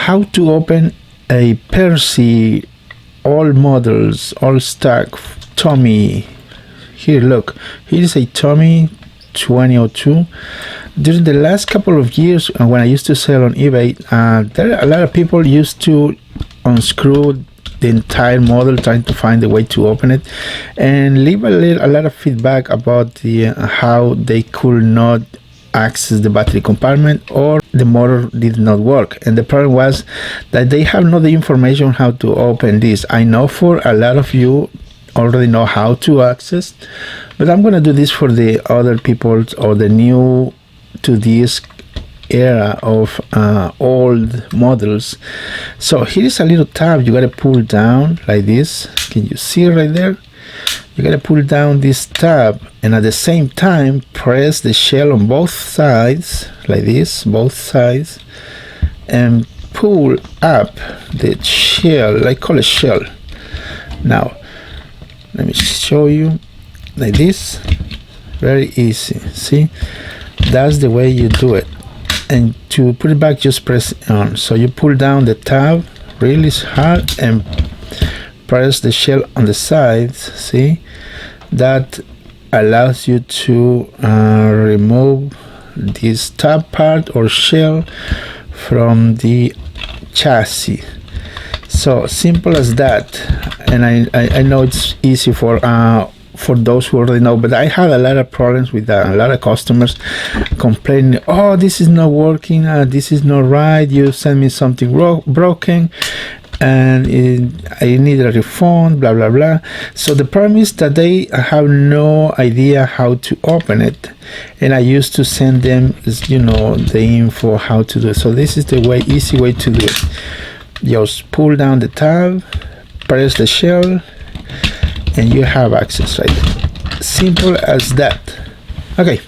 how to open a Percy, all models, all stock TOMY. Here, look, here is a TOMY 2002. During the last couple of years, when I used to sell on eBay, there a lot of people used to unscrew the entire model, trying to find a way to open it, and leave a lot of feedback about the how they could not access the battery compartment, or the motor did not work. And the problem was that they have not the information how to open this. I know for a lot of you already know how to access, but I'm gonna do this for the other people or the new to this era of old models. So here is a little tab you gotta pull down like this. Can you see it right there? You gotta pull down this tab, and at the same time press the shell on both sides like this, both sides, and pull up the shell. I call it shell. Now let me show you like this. Very easy. See, that's the way you do it. And to put it back, just press on. So you pull down the tab really hard and press the shell on the sides. See, that allows you to remove this top part or shell from the chassis. So simple as that. And I know it's easy for those who already know, but I had a lot of problems with that. A lot of customers complaining, oh, this is not working, this is not right, you send me something broken, and I need a refund, blah blah blah. So the problem is that they have no idea how to open it, and I used to send them, you know, the info how to do it. So this is the easy way to do it. Just pull down the tab, press the shell, and you have access right there. Simple as that. Okay,